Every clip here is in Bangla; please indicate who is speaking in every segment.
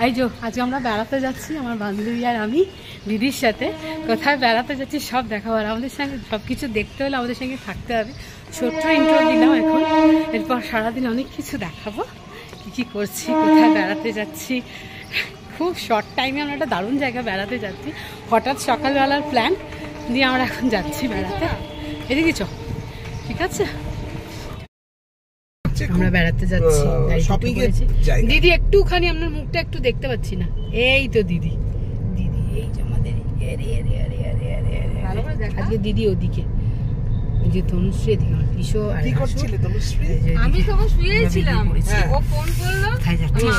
Speaker 1: এই যে আজকে আমরা বেড়াতে যাচ্ছি, আমার বান্ধবী আর আমি দিদির সাথে। কোথায় বেড়াতে যাচ্ছি সব দেখাবো, আর আমাদের সঙ্গে সব কিছু দেখতে হলে আমাদের সঙ্গে থাকতে হবে। ছোট্ট ইন্ট্রো দিলাম এখন, এরপর সারাদিন অনেক কিছু দেখাবো, কী কী করছি, কোথায় বেড়াতে যাচ্ছি। খুব শর্ট টাইমে আমরা একটা দারুণ জায়গায় বেড়াতে যাচ্ছি। হঠাৎ সকালবেলার প্ল্যান দিয়ে আমরা এখন যাচ্ছি বেড়াতে। এদিকে চ, ঠিক আছে? আমরা বেড়াতে যাচ্ছি, দিদি একটুখানি আপনার মুখটা একটু দেখতে পাচ্ছি না। এই তো দিদি, দিদি এই যে আমাদের আজকে দিদি ওদিকে, ওই যে তনুশ্রী এদিকে, আমার পিসো।
Speaker 2: কি করছিলে তনুশ্রী?
Speaker 3: আমি তখন শুয়েছিলাম, ও ফোন করলো,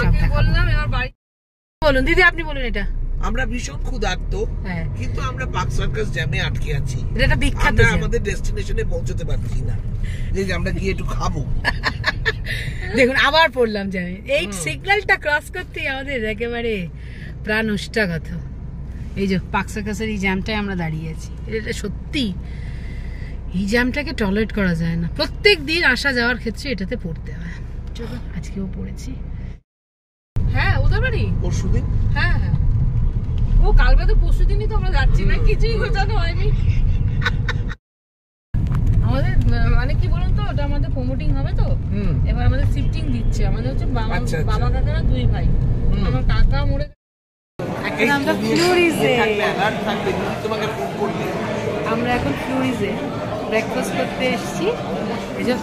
Speaker 3: আমাকে বললাম এবার বাড়ি।
Speaker 1: বলুন দিদি, আপনি বলুন। এটা
Speaker 2: আমরা ভীষণ ক্ষুধার্ত, কিন্তু আমরা পার্ক সার্কাস জ্যামে আটকে আছি।
Speaker 1: এটা বিখ্যাত,
Speaker 2: আমরা আমাদের ডেস্টিনেশনে পৌঁছতে পারছি না, যে আমরা গিয়ে একটু খাবো।
Speaker 1: দেখুন আবার পড়লাম জ্যামে। এই সিগন্যালটা ক্রস করতেই আমাদের একেবারে প্রাণ উষ্টাগত। এই যে পার্ক সার্কাসের এই জ্যামটায় আমরা দাঁড়িয়ে আছি। এটা সত্যি, এই জ্যামটাকে টলারেট করা যায় না। প্রত্যেক দিন আসা যাওয়ার ক্ষেত্রে এটাতে পড়তে হয়। চলো আজকেও পড়েছি।
Speaker 3: হ্যাঁ ওদের বাড়ি
Speaker 2: পরশুদিন।
Speaker 3: হ্যাঁ হ্যাঁ, ও কাল বাদে পরশুদিনই তো আমরা যাচ্ছি না, কিছুই গোছানো হয়নি আমাদের। মানে কি বলুন তো, ওটা আমাদের প্রমোটিং হবে তো, এবার আমাদের শিফটিং দিচ্ছে। আমাদের হচ্ছে বাবা কাকারা দুই ভাই। আমার কাকা মরে
Speaker 1: আমরা ফ্লুরিজে, আমরা এখন ফ্লুরিজে ব্রেকফাস্ট করতে এসেছি। এই যে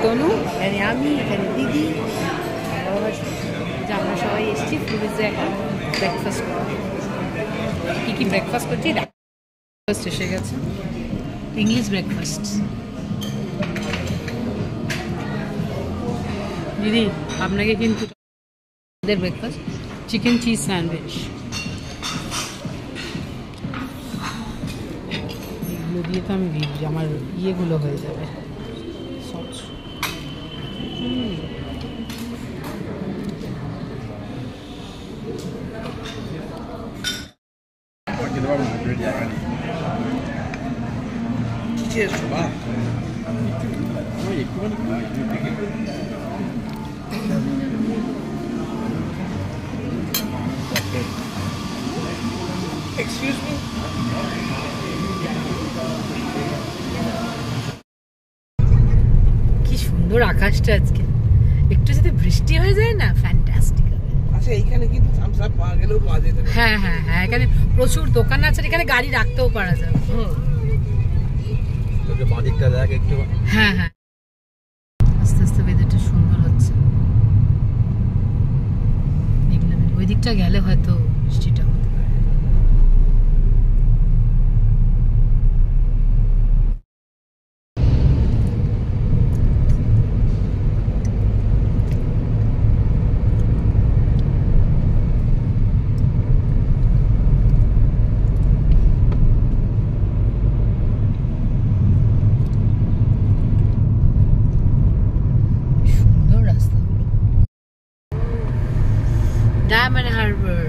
Speaker 1: তনু, এখানে আমি, এখানে দিদি, আমরা সবাই এসেছি ফ্লুরিজে এখন ব্রেকফাস্ট করতে। কি কি ব্রেকফাস্ট করছি ব্রেকফাস্ট এসে গেছে, ইংলিশ ব্রেকফাস্ট। দিদি আপনাকে কিন্তু ব্রেকফাস্ট চিকেন চিজ স্যান্ডউইচ, এগুলো দিয়ে তো আমি আমার ইয়েগুলো হয়ে যাবে।
Speaker 2: Excuse me?
Speaker 1: কি সুন্দর আকাশটা আজকে, একটু যদি বৃষ্টি হয়ে যায় না, ফ্যান্টাস্টিক হবে।
Speaker 2: আচ্ছা এইখানে কিন্তু থামস আপ পাওয়া গেলেও পাওয়া যেত না।
Speaker 1: হ্যাঁ হ্যাঁ হ্যাঁ, এখানে প্রচুর দোকান আছে, এখানে গাড়ি রাখতেও পারা যাবে।
Speaker 2: তোকে বাদিকটা দেখ একটু।
Speaker 1: হ্যাঁ হ্যাঁ, আস্তে আস্তে ওয়েদারটা সুন্দর হচ্ছে। ওই দিকটা গেলে হয়তো বৃষ্টিটা হতে পারে। ডায়মন্ড হারবার,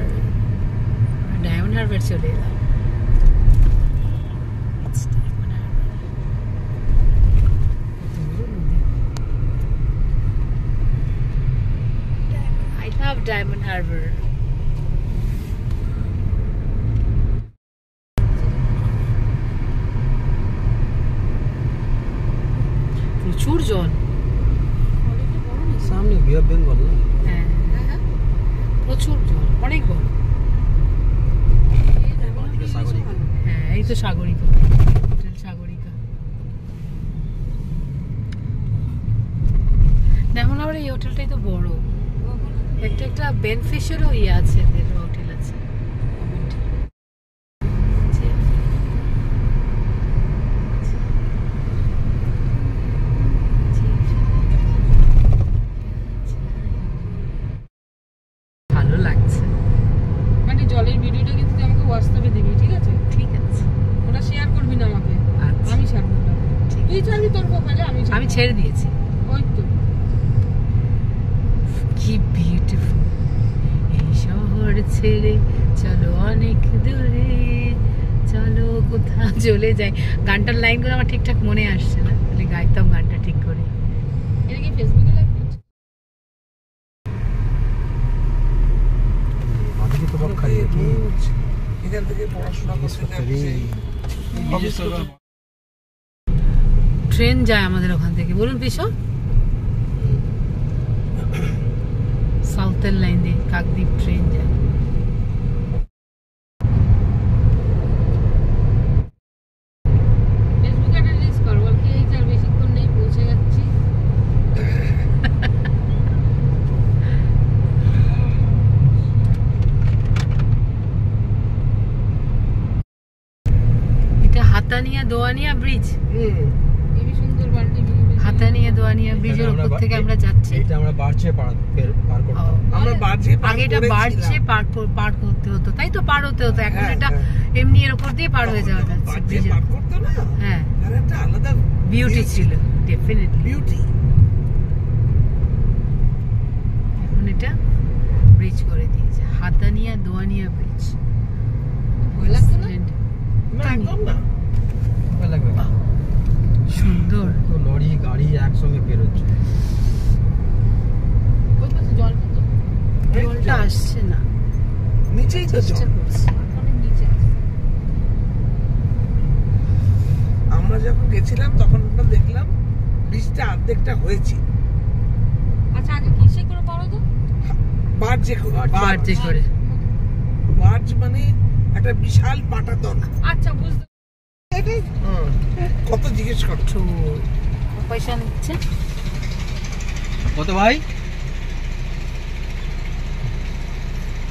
Speaker 1: ডায়মন্ড হারবার চলে এলাম। I love Diamond Harbor. প্রচুর জল,
Speaker 2: সামনে বে অফ বেঙ্গল।
Speaker 1: হ্যাঁ প্রচুর জল, অনেক বড়। হ্যাঁ এই তো সাগরিকা, হোটেল সাগরিকা। যেমন আবার এই হোটেলটাই তো বড়, একটা একটা বেনফিশিয়ারও ইয়ে আছে, হোটেল আছে। ভালো লাগছে।
Speaker 3: মানে জলের ভিডিওটা কিন্তু তুই আমাকে হোয়াটসঅ্যাপে দিবি, ঠিক আছে?
Speaker 1: ঠিক আছে,
Speaker 3: ওটা শেয়ার করবি না আমাকে, আমি ছাড়বো। তুই ছাড়বি তোর প্রোফাইলে, আমি
Speaker 1: ছেড়ে দিয়েছি।
Speaker 3: ওই তো
Speaker 1: কি বিউটিফুল। এই শহর ছেড়ে চলো অনেক দূরে, চলো কোথাও চলে যাই। গানটার লাইনগুলো আমার ঠিকঠাক মনে আসছে না, তাহলে গাইতাম গানটা ঠিক করে।
Speaker 3: এটা কি ফেসবুকে লাইভ করছিস?
Speaker 2: রোজ এখান থেকে পড়াশোনা করতে যাচ্ছে।
Speaker 1: ট্রেন যায় আমাদের ওখান থেকে, বলুন পিসো, সাউথের লাইন দিয়ে কাকদ্বীপ ট্রেন যায়। হাতানিয়া দোয়ানিয়া ব্রিজ, হাতানিয়া দোয়ানিয়া ব্রিজের উপর থেকে আমরা যাচ্ছি।
Speaker 4: এটা আমরা বাড়ছে পার করতাম,
Speaker 2: আমরা বাড়ছে
Speaker 1: আগে এটা বাড়ছে পার করতে হতো, তাই তো পার হতে হতো। এখন এটা এমনি এর উপর দিয়ে পার হয়ে যাওয়া যাচ্ছে ব্রিজে।
Speaker 2: পার করতে না,
Speaker 1: হ্যাঁ,
Speaker 2: আর একটা আলাদা
Speaker 1: বিউটি ছিল, ডেফিনেটলি
Speaker 2: বিউটি।
Speaker 1: এখন এটা ব্রিজ করে দিয়েছে, হাতানিয়া দোয়ানিয়া ব্রিজ।
Speaker 3: ভয় লাগছে না?
Speaker 2: একদম না,
Speaker 4: ভালো লাগবে।
Speaker 1: সুন্দর,
Speaker 4: তো লরি গাড়ি একসঙ্গে বের হচ্ছে।
Speaker 3: ওই পাশে জলটা তো
Speaker 1: জলটা আসছে না,
Speaker 2: নিচেই তো
Speaker 1: চেষ্টা
Speaker 2: জল।
Speaker 1: করছি।
Speaker 3: অনেক নিচে আছে।
Speaker 2: আমরা যখন গেছিলাম তখন আমরা দেখলাম ব্রিজটা অর্ধেকটা হয়েছে।
Speaker 3: আচ্ছা, আগে কিসে করে পড়ো তো?
Speaker 2: বার্জে করে,
Speaker 1: বাড়ছে করে।
Speaker 2: বার্জ মানে একটা বিশাল পাটাতন।
Speaker 3: আচ্ছা, বুঝতে
Speaker 2: কত জিজ্ঞেস করছো?
Speaker 1: পয়সা নিচ্ছে
Speaker 4: কত ভাই?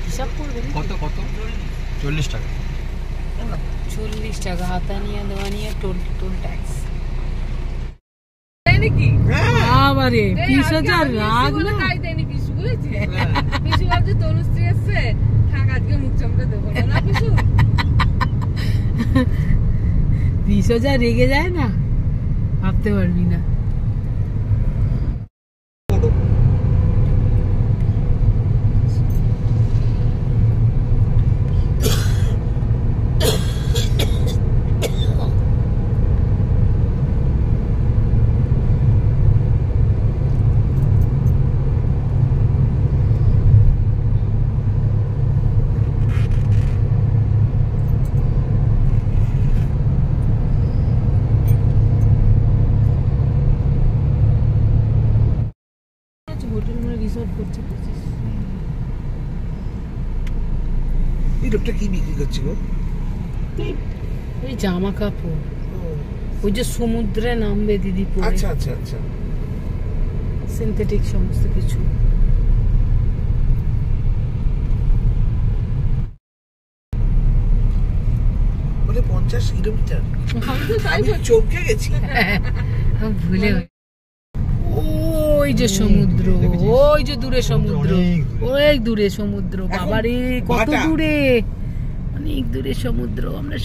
Speaker 1: হিসাব করবে
Speaker 4: কত কত? 40 টাকা।
Speaker 1: 40 টাকা হাতানিয়া দোয়ানিয়া টোল ট্যাক্স।
Speaker 3: তাই নাকি?
Speaker 1: আবারে 20,000 রাগ না।
Speaker 3: তাই দেয়নি পিসু, বুঝেছি। পিসু ভাবছে তনুশ্রী এসছে, থাক আজকে মুখ চামড়া দেবো না। না পিসু,
Speaker 1: 20,000 রেগে যায় না, ভাবতে পারবি না। হোটেল মানে রিসর্ট করছে।
Speaker 2: এই লোকটা কি বিক্রি করছে গো?
Speaker 1: ওই জামা কাপড়, ওই যে সমুদ্রে নামবে দিদি পরে,
Speaker 2: আচ্ছা আচ্ছা আচ্ছা,
Speaker 1: সিনথেটিক সমস্ত কিছু।
Speaker 2: বলে 50 কিলোমিটার। আমি চমকে গেছি।
Speaker 1: ভুলে ওই যে সমুদ্র, ওই যে দূরে সমুদ্র, ওই দূরে সমুদ্র, বাবারে কত দূরে, অনেক দূরে সমুদ্র। আমরা